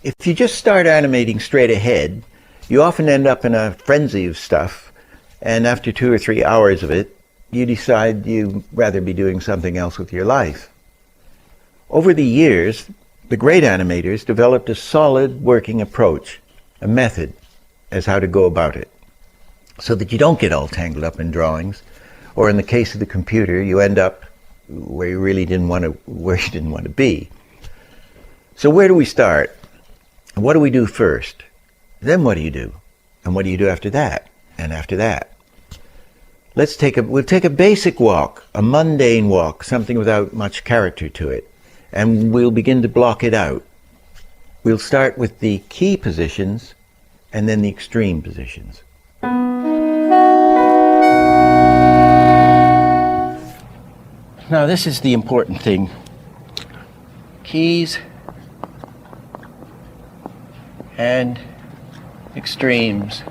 If you just start animating straight ahead, you often end up in a frenzy of stuff, and after 2 or 3 hours of it, you decide you'd rather be doing something else with your life. Over the years, the great animators developed a solid working approach, a method as how to go about it, so that you don't get all tangled up in drawings, or in the case of the computer, you end up where you really didn't want to be. So where do we start? What do we do first? Then what do you do? And what do you do after that? And after that? We'll take a basic walk, a mundane walk, something without much character to it, and we'll begin to block it out. We'll start with the key positions and then the extreme positions. Now this is the important thing. Keys and extremes.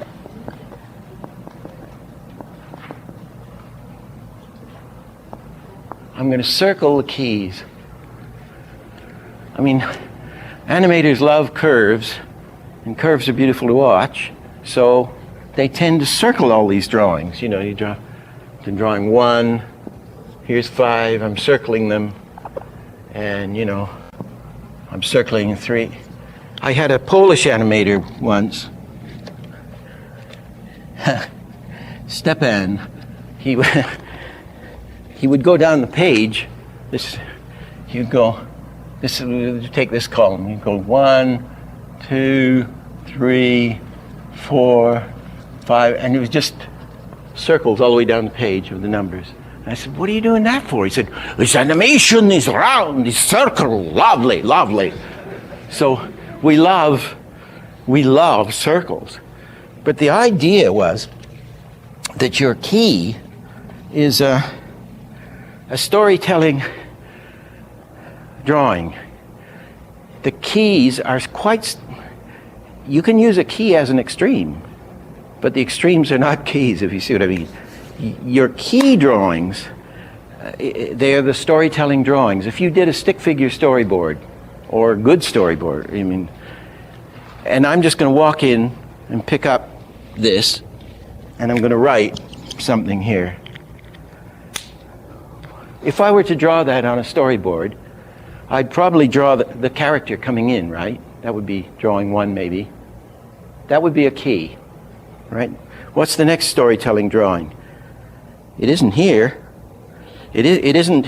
I'm going to circle the keys. I mean, animators love curves, and curves are beautiful to watch, so they tend to circle all these drawings. You know, you draw the drawing 1, here's 5, I'm circling them, and you know, I'm circling 3. I had a Polish animator once, Stepan. He would go down the page. He'd take this column. He'd go 1, 2, 3, 4, 5, and it was just circles all the way down the page of the numbers. I said, "What are you doing that for?" He said, "This animation is round, this circle, lovely, lovely." So we love circles. But the idea was that your key is a storytelling drawing. The keys are you can use a key as an extreme, but the extremes are not keys, if you see what I mean. Your key drawings, they are the storytelling drawings. If you did a stick figure storyboard, or a good storyboard, I mean, and I'm just going to walk in and pick up this, and I'm going to write something here. If I were to draw that on a storyboard, I'd probably draw the character coming in, right? That would be drawing 1, maybe. That would be a key, right? What's the next storytelling drawing? It isn't here. It isn't,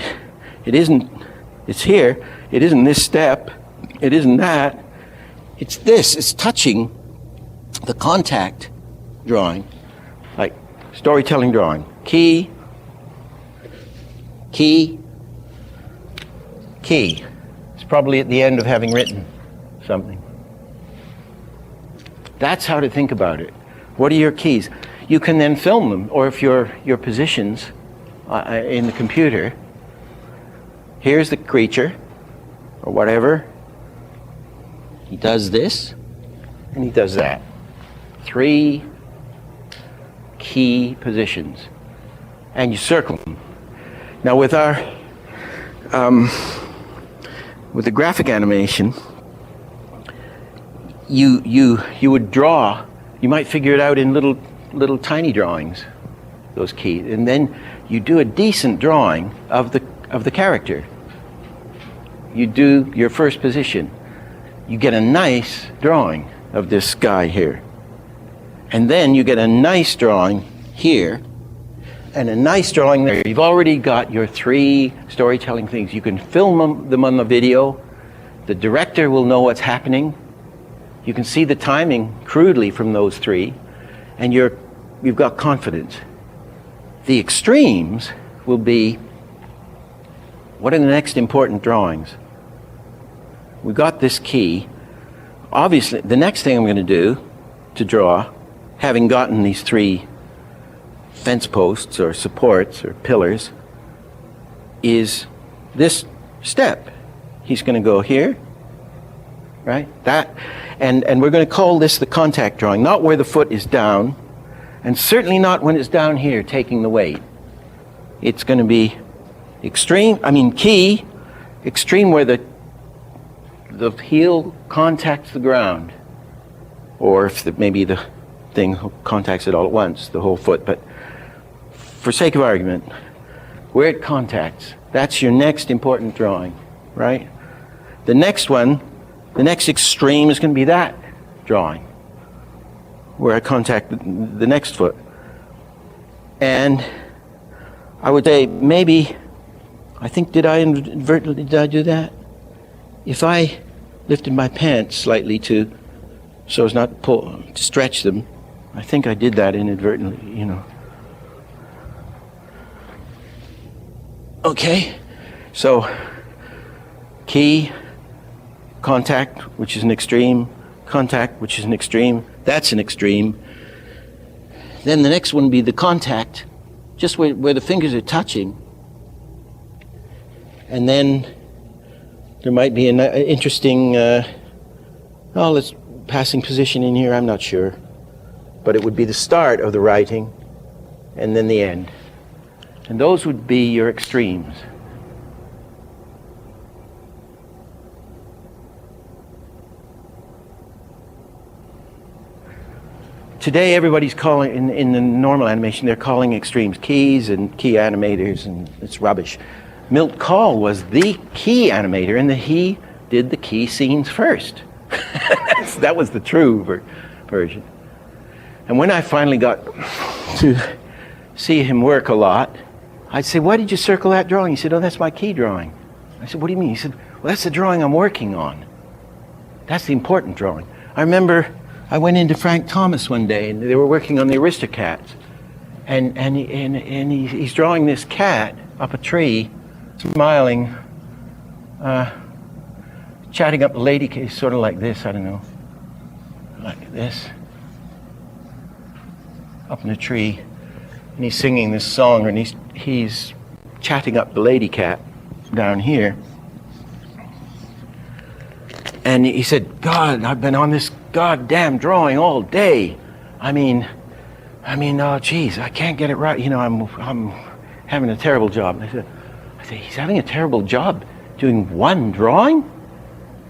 it's here. It isn't this step. It isn't that. It's this. It's touching the contact drawing, like storytelling drawing. Key, key, key. It's probably at the end of having written something. That's how to think about it. What are your keys? You can then film them, or if your positions in the computer, here's the creature, or whatever. He does this, and he does that. 3 key positions, and you circle them. Now with our with the graphic animation, you would draw. You might figure it out in little tiny drawings, those keys, and then you do a decent drawing of the character. You do your first position. You get a nice drawing of this guy here. And then you get a nice drawing here, and a nice drawing there. You've already got your 3 storytelling things. You can film them on the video. The director will know what's happening. You can see the timing crudely from those 3, and you've got confidence. The extremes will be, what are the next important drawings? We've got this key. Obviously, the next thing I'm going to do to draw, having gotten these 3 fence posts or supports or pillars, is this step. He's going to go here, right? That, and we're going to call this the contact drawing, not where the foot is down, and certainly not when it's down here taking the weight. It's going to be key, extreme where the the heel contacts the ground, or if maybe the thing contacts it all at once, the whole foot, but for sake of argument, where it contacts, that's your next important drawing, right? The next one, the next extreme is going to be that drawing, where I contact the next foot. And I would say maybe, I think, did I do that? If I lifted my pants slightly so as not to stretch them, I think I did that inadvertently, you know. Okay, so key, contact, which is an extreme, contact, which is an extreme, that's an extreme. Then the next one would be the contact, just where the fingers are touching. And then there might be an interesting, passing position in here, I'm not sure. But it would be the start of the writing and then the end. And those would be your extremes. Today everybody's calling, in the normal animation, they're calling extremes keys and key animators, and it's rubbish. Milt Kahl was the key animator, and he did the key scenes first. That was the true version. And when I finally got to see him work a lot, I'd say, why did you circle that drawing? He said, oh, that's my key drawing. I said, what do you mean? He said, well, that's the drawing I'm working on. That's the important drawing. I remember I went into Frank Thomas one day, and they were working on the Aristocats. And he's drawing this cat up a tree, smiling, chatting up the lady, sort of like this, I don't know, like this, up in a tree. And he's singing this song, and he's chatting up the lady cat down here. And he said, God, I've been on this goddamn drawing all day. I mean, oh geez, I can't get it right. You know, I'm having a terrible job. And I said, he's having a terrible job doing one drawing?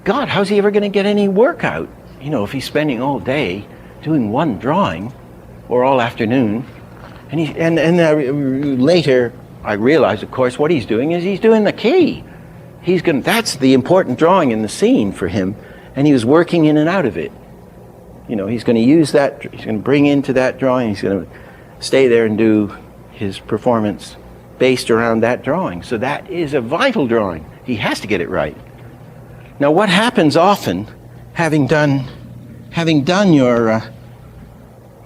God, how's he ever going to get any work out? You know, if he's spending all day doing one drawing, or all afternoon. And later, I realized, of course, what he's doing is he's doing the key. That's the important drawing in the scene for him, and he was working in and out of it. You know, he's going to use that, he's going to bring into that drawing, he's going to stay there and do his performance based around that drawing. So that is a vital drawing. He has to get it right. Now, what happens often, having done your,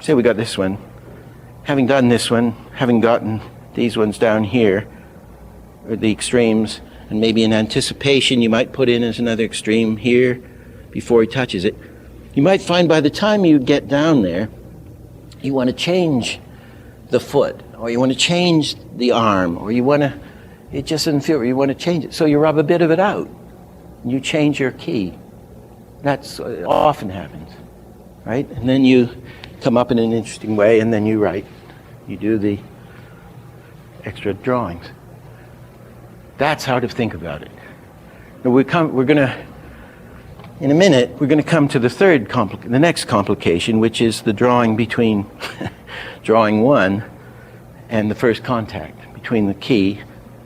say we got this one, having done this one, having gotten these ones down here, or the extremes, and maybe in anticipation you might put in as another extreme here before he touches it. You might find by the time you get down there, you want to change the foot, or you want to change the arm, or it just doesn't feel, you want to change it. So you rub a bit of it out, and you change your key. That's often happens, right? And then you come up in an interesting way, and then you write. You do the extra drawings. That's how to think about it. Now in a minute, we're going to come to the next complication, which is the drawing between drawing one and the first contact, between the key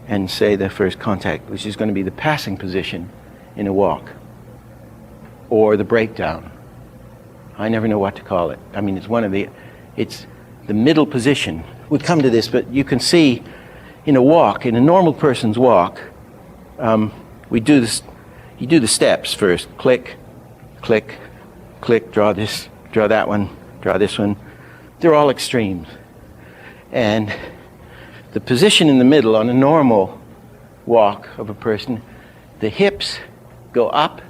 and, say, the first contact, which is going to be the passing position in a walk, or the breakdown. I never know what to call it. I mean, it's the middle position. We'll come to this, but you can see in a walk, in a normal person's walk, we do this. You do the steps first. Click, click, click, draw this, draw that one, draw this one. They're all extremes. And the position in the middle on a normal walk of a person, the hips go up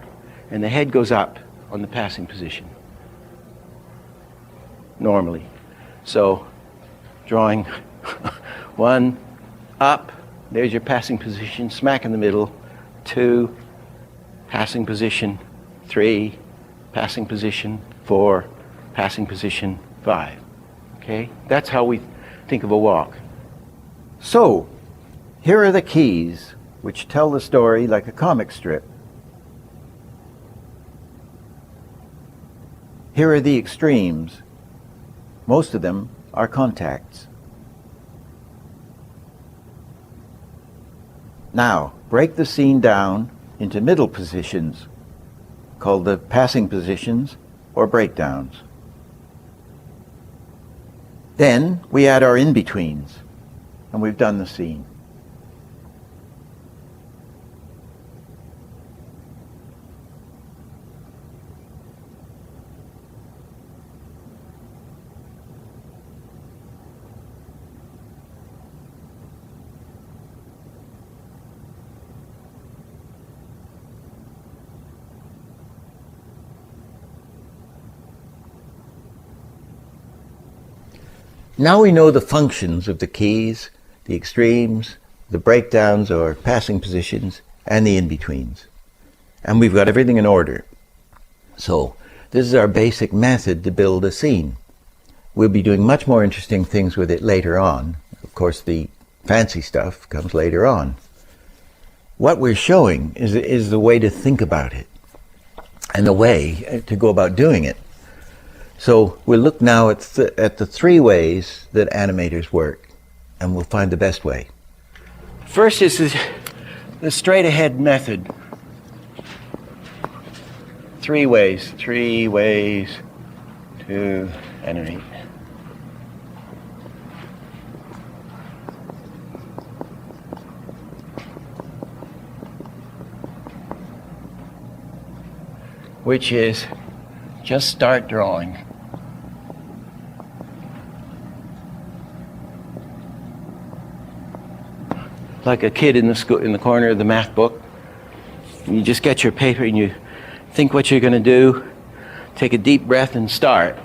and the head goes up on the passing position. Normally. So, drawing one, up, there's your passing position, smack in the middle, 2, passing position, 3, passing position, 4, passing position, 5. Okay? That's how we think of a walk. So, here are the keys which tell the story like a comic strip. Here are the extremes. Most of them are contacts. Now, break the scene down into middle positions, called the passing positions or breakdowns. Then we add our in-betweens, and we've done the scene. Now we know the functions of the keys, the extremes, the breakdowns or passing positions, and the in-betweens. And we've got everything in order. So this is our basic method to build a scene. We'll be doing much more interesting things with it later on. Of course, the fancy stuff comes later on. What we're showing is the way to think about it and the way to go about doing it. So we'll look now at the three ways that animators work, and we'll find the best way. First is the straight ahead method. Three ways to animate. Which is just start drawing. Like a kid in the corner of the math book. And you just get your paper and you think what you're going to do, take a deep breath and start.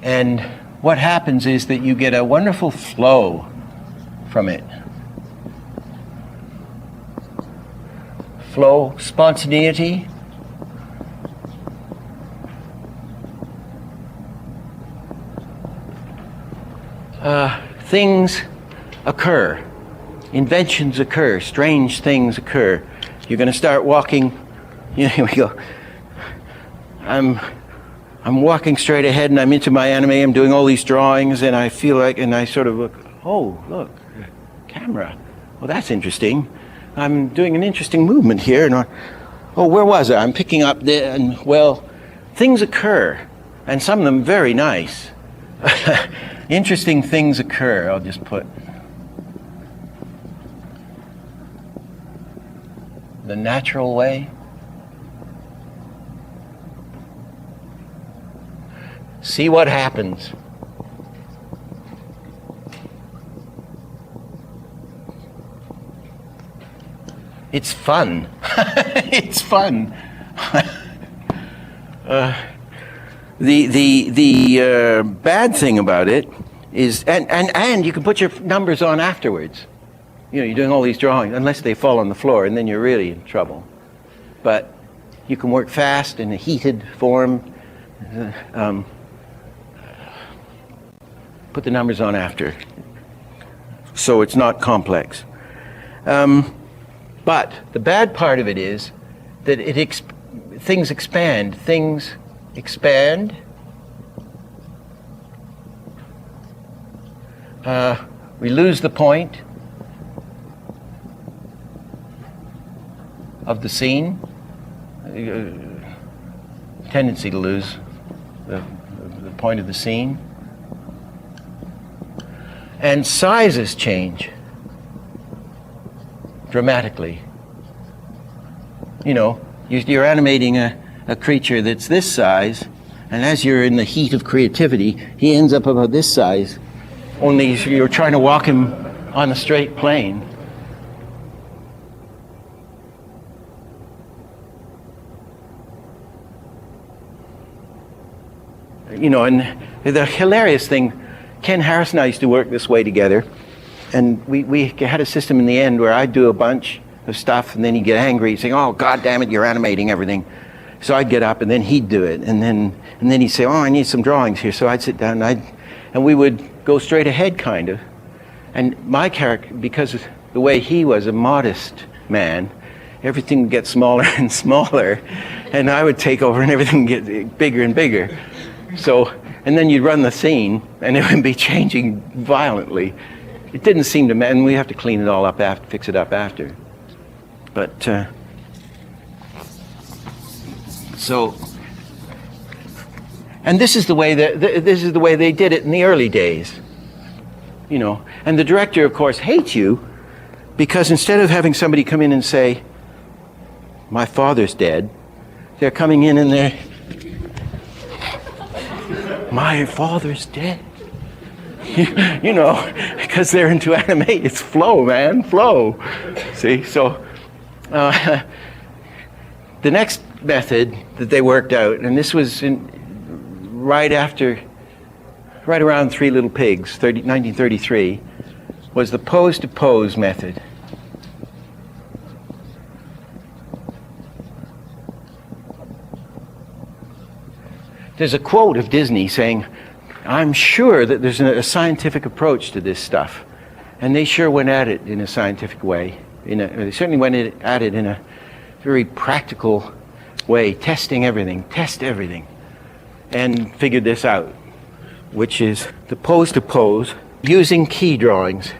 And what happens is that you get a wonderful flow from it. Flow, spontaneity. Things occur. Inventions occur, strange things occur. You're going to start walking, here we go. I'm walking straight ahead and I'm into my anime, I'm doing all these drawings and I feel like, and I sort of look, oh, look, camera. Well, that's interesting. I'm doing an interesting movement here. And oh, where was I? I'm picking up there, and well, things occur, and some of them very nice. Interesting things occur, I'll just put. The natural way. See what happens. It's fun. It's fun. The bad thing about it is, and you can put your numbers on afterwards. You know, you're doing all these drawings, unless they fall on the floor, and then you're really in trouble. But you can work fast in a heated form. Put the numbers on after, so it's not complex. But the bad part of it is that things expand. Things expand. We lose the point of the scene. Tendency to lose the point of the scene. And sizes change dramatically. You know, you're animating a creature that's this size, and as you're in the heat of creativity, he ends up about this size, only you're trying to walk him on a straight plane. You know, and the hilarious thing, Ken Harris and I used to work this way together, and we had a system in the end where I'd do a bunch of stuff, and then he'd get angry, saying, "Oh, God damn it, you're animating everything." So I'd get up, and then he'd do it, and then he'd say, "Oh, I need some drawings here." So I'd sit down, and we would go straight ahead, kind of. And my character, because of the way he was a modest man, everything would get smaller and smaller, and I would take over and everything would get bigger and bigger. So, and then you'd run the scene and it would be changing violently. It didn't seem to matter, and we have to clean it all up after, fix it up after. But, so, and this is the way they did it in the early days, you know. And the director, of course, hates you because instead of having somebody come in and say, "My father's dead," they're coming in and they're, "My father's dead." You know, because they're into anime. It's flow, man, flow. See, so the next method that they worked out, and this was right around Three Little Pigs, 1933, was the pose-to-pose method. There's a quote of Disney saying, "I'm sure that there's a scientific approach to this stuff." And they sure went at it in a scientific way. They certainly went at it in a very practical way, test everything, and figured this out, which is the pose-to-pose using key drawings.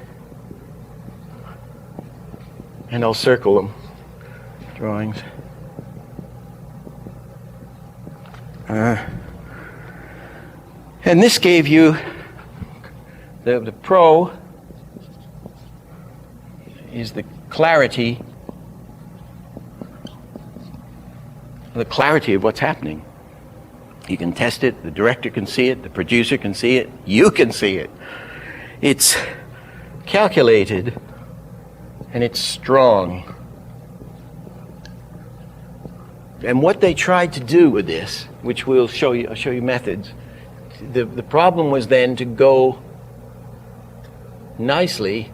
And I'll circle them. Drawings. And this gave you the pro is the clarity of what's happening. You can test it, the director can see it, the producer can see it, you can see it. It's calculated and it's strong. And what they tried to do with this, which I'll show you methods. The problem was then to go nicely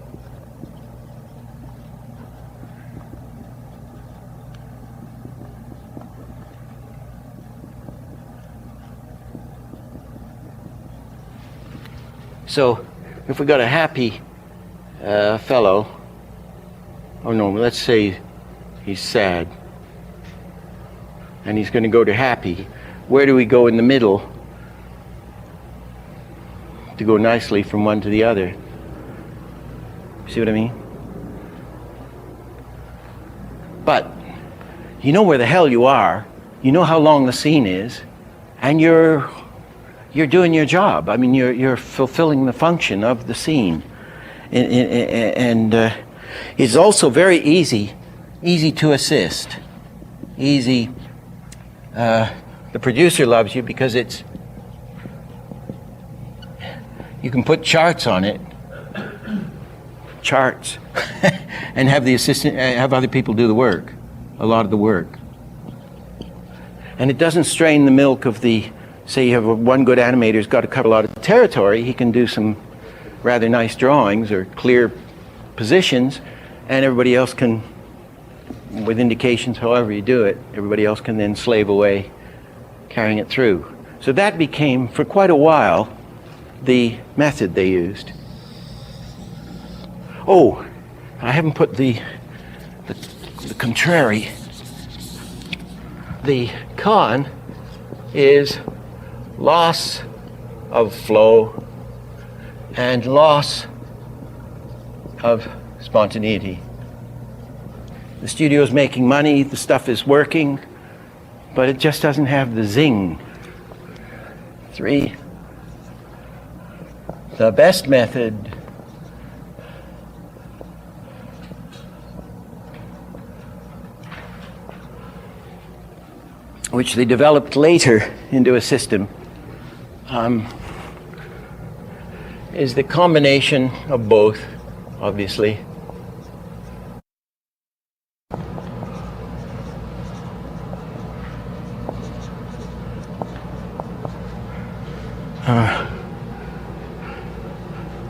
so if we got a happy fellow, oh no, let's say he's sad and he's going to go to happy, where do we go in the middle to go nicely from one to the other? See what I mean? But you know where the hell you are, you know how long the scene is, and you're doing your job. I mean, you're fulfilling the function of the scene, and it's also very easy to assist. Easy. The producer loves you because you can put charts on it, and have the assistant, have other people do the work, a lot of the work. And it doesn't strain the milk of the, say you have one good animator who's got to cover a lot of territory, he can do some rather nice drawings or clear positions, and everybody else can, with indications, however you do it, everybody else can then slave away carrying it through. So that became, for quite a while, the method they used. Oh, I haven't put the contrary. The con is loss of flow and loss of spontaneity. The studio's making money, the stuff is working, but it just doesn't have the zing. 3. The best method which they developed later into a system is the combination of both, obviously.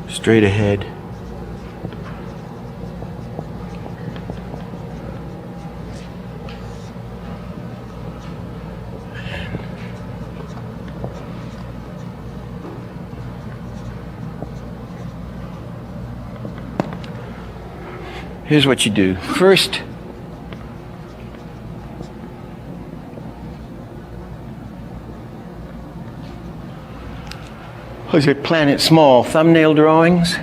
Straight ahead. Here's what you do. First, Those are Planet Small thumbnail drawings.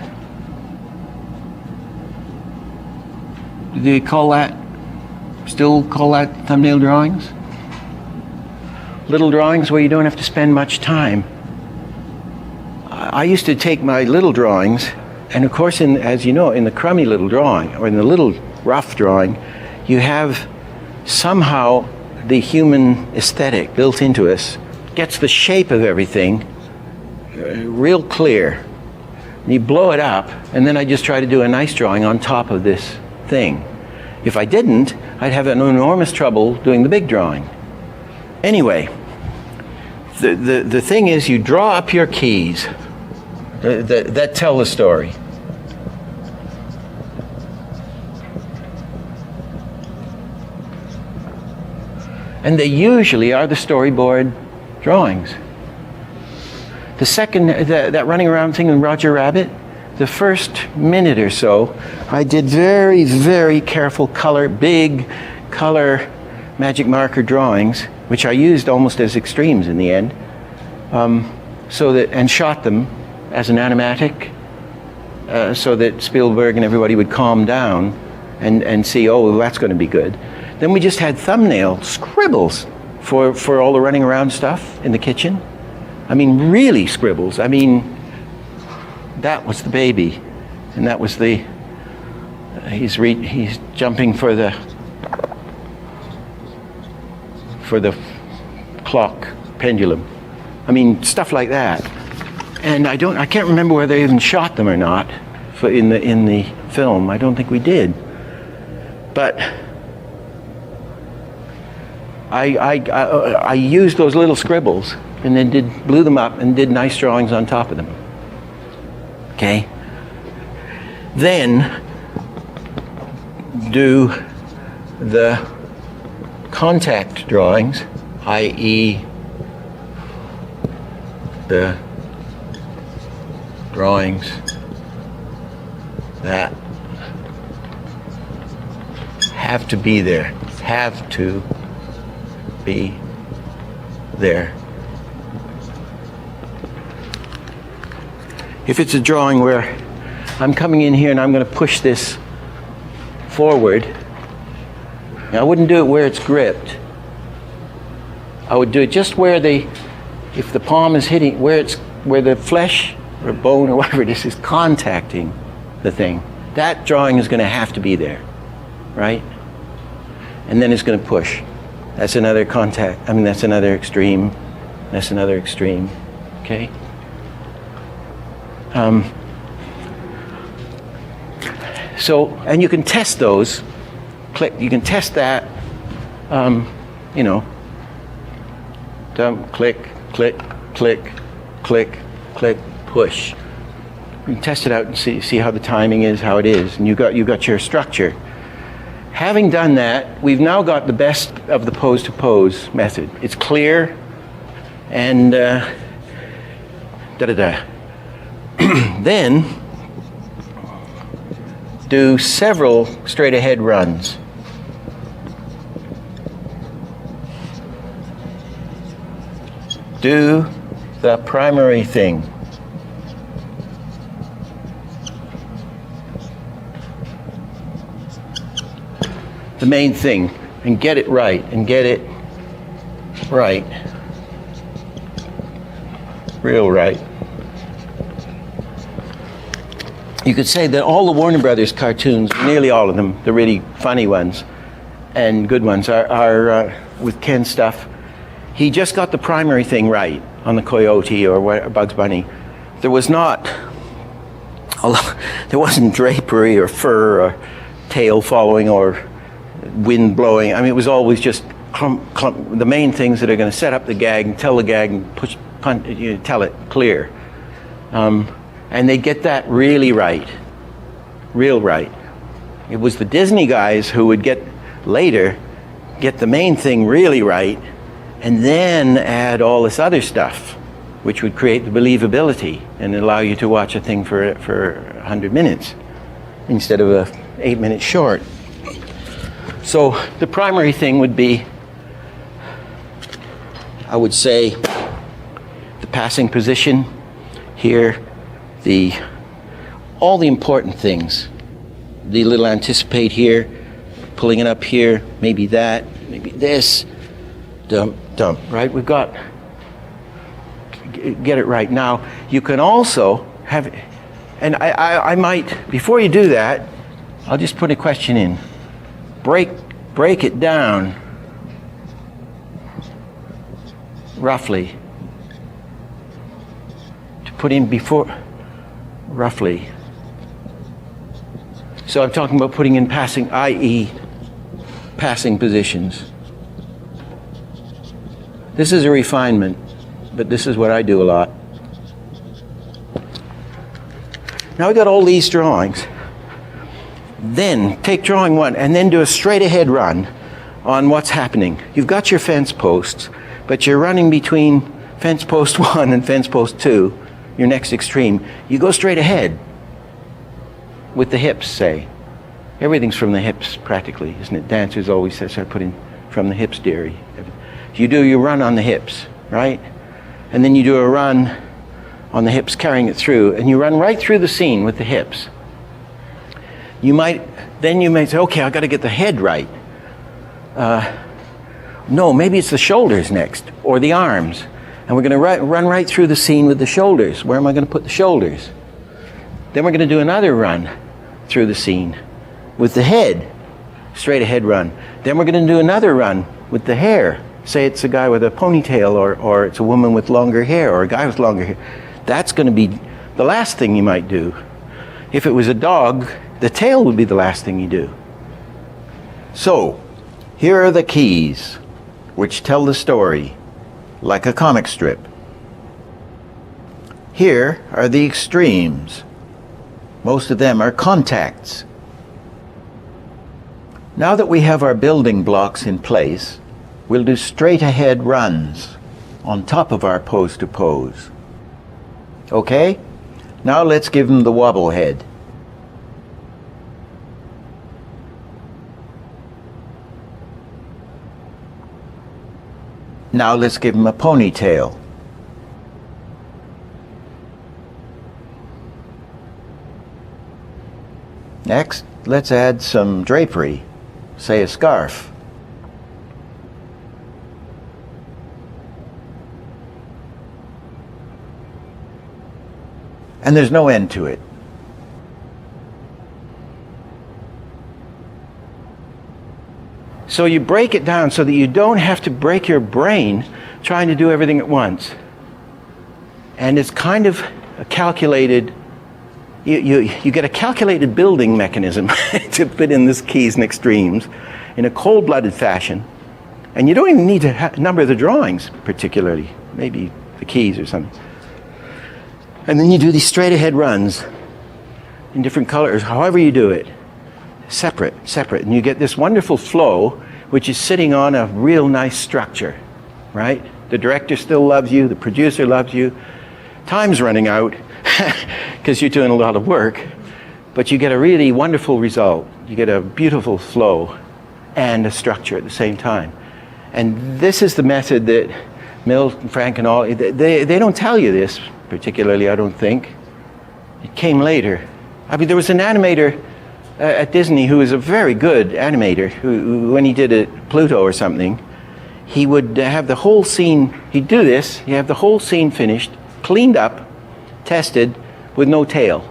Do they still call that thumbnail drawings? Little drawings where you don't have to spend much time. I used to take my little drawings, and of course, as you know, in the crummy little drawing, or in the little rough drawing, you have somehow the human aesthetic built into us, gets the shape of everything real clear. And you blow it up, and then I just try to do a nice drawing on top of this thing. If I didn't, I'd have an enormous trouble doing the big drawing. Anyway, the thing is, you draw up your keys that tell the story. And they usually are the storyboard drawings. The second, that running around thing in Roger Rabbit, the first minute or so, I did very, very careful big color magic marker drawings, which I used almost as extremes in the end, and shot them as an animatic, so that Spielberg and everybody would calm down and see, oh, well, that's going to be good. Then we just had thumbnail scribbles for all the running around stuff in the kitchen. I mean, really scribbles. I mean, that was the baby, and that was he's jumping for the clock pendulum. I mean, stuff like that. And I can't remember whether they even shot them or not in the film. I don't think we did. But I used those little scribbles and then blew them up and did nice drawings on top of them. Okay? Then do the contact drawings, i.e. the drawings that have to be there, If it's a drawing where I'm coming in here and I'm going to push this forward, I wouldn't do it where it's gripped. I would do it just where if the palm is hitting, where the flesh or bone or whatever it is contacting the thing. That drawing is going to have to be there, right? And then it's going to push. That's another contact. I mean, that's another extreme. That's another extreme. Okay? And you can test those. You can test that. Click, click, click, click, click, push. You can test it out and see how the timing is, how it is, and you got your structure. Having done that, we've now got the best of the pose-to-pose method. It's clear and Then do several straight-ahead runs. Do the primary thing. The main thing, and get it right, real right. You could say that all the Warner Brothers cartoons, nearly all of them, the really funny ones and good ones, are with Ken's stuff. He just got the primary thing right on the Coyote or Bugs Bunny. There wasn't drapery or fur or tail following or wind blowing. I mean, it was always just clump, the main things that are going to set up the gag and tell the gag and tell it clear. And they get that really right, real right. It was the Disney guys who would get the main thing really right, and then add all this other stuff, which would create the believability and allow you to watch a thing for 100 minutes instead of a 8-minute short. So the primary thing would be, I would say, the passing position. here, all the important things. The little anticipate here, pulling it up here, maybe that, maybe this, dump, dump, right? We've got, get it right. Now, you can also have, and I might, before you do that, I'll just put a question in. Break it down roughly. To put in before, roughly. So I'm talking about putting in passing, i.e. passing positions. This is a refinement, but this is what I do a lot. Now we got all these drawings. Then take drawing one and then do a straight ahead run on what's happening. You've got your fence posts, but you're running between fence post 1 and fence post 2, your next extreme. You go straight ahead with the hips, say. Everything's from the hips practically, isn't it? Dancers always start putting from the hips theory. You do your run on the hips, right? And then you do a run on the hips, carrying it through, and you run right through the scene with the hips. You might say, okay, I've got to get the head right. No, maybe it's the shoulders next, or the arms. And we're going to run right through the scene with the shoulders. Where am I going to put the shoulders? Then we're going to do another run through the scene with the head, straight ahead run. Then we're going to do another run with the hair. Say it's a guy with a ponytail, or it's a woman with longer hair, or a guy with longer hair. That's going to be the last thing you might do. If it was a dog, the tail would be the last thing you do. So, here are the keys which tell the story like a comic strip. Here are the extremes. Most of them are contacts. Now that we have our building blocks in place, we'll do straight ahead runs on top of our pose to pose. Okay? Now let's give them the wobble head. Now let's give them a ponytail. Next, let's add some drapery, say a scarf. And there's no end to it. So you break it down so that you don't have to break your brain trying to do everything at once. And it's kind of a calculated, you get a calculated building mechanism to fit in these keys and extremes in a cold-blooded fashion. And you don't even need to number the drawings particularly, maybe the keys or something. And then you do these straight ahead runs in different colors, however you do it. Separate, and you get this wonderful flow which is sitting on a real nice structure, right? The director still loves you, the producer loves you. Time's running out because you're doing a lot of work, but you get a really wonderful result. You get a beautiful flow and a structure at the same time. And this is the method that Mill and Frank and all, they don't tell you this particularly, I don't think. It came later. I mean, there was an animator at Disney who was a very good animator, who when he did a Pluto or something, he would have the whole scene, he'd do this, he'd have the whole scene finished, cleaned up, tested, with no tail.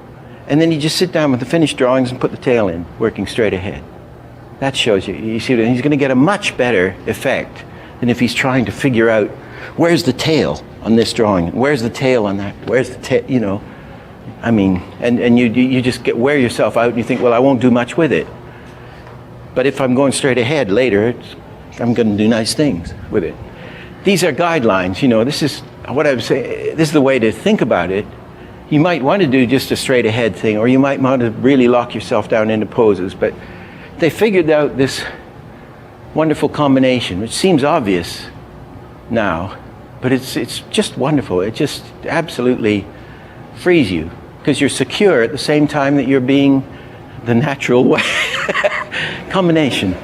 And then he'd just sit down with the finished drawings and put the tail in, working straight ahead. That shows you, you see, he's going to get a much better effect than if he's trying to figure out, where's the tail on this drawing, where's the tail on that, where's the tail, you know. I mean, and you just wear yourself out and you think, well, I won't do much with it. But if I'm going straight ahead later, I'm going to do nice things with it. These are guidelines, you know, this is what I would say, this is the way to think about it. You might want to do just a straight ahead thing, or you might want to really lock yourself down into poses, but they figured out this wonderful combination, which seems obvious now, but it's just wonderful. It just absolutely frees you, because you're secure at the same time that you're being the natural way. Combination.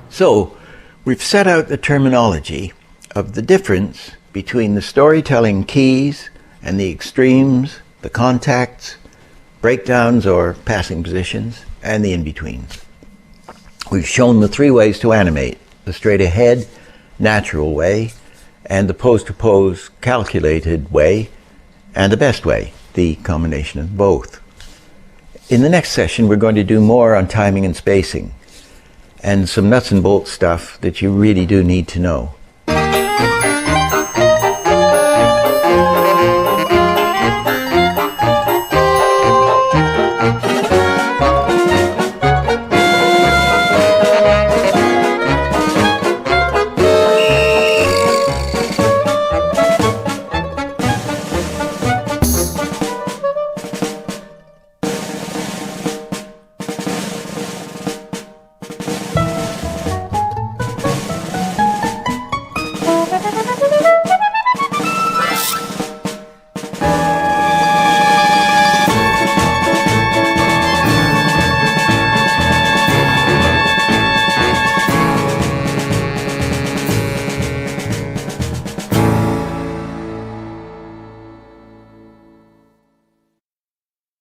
So, we've set out the terminology of the difference between the storytelling keys and the extremes, the contacts, breakdowns or passing positions, and the in-betweens. We've shown the three ways to animate: the straight ahead, natural way, and the pose-to-pose calculated way, and the best way, the combination of both. In the next session, we're going to do more on timing and spacing, and some nuts and bolts stuff that you really do need to know.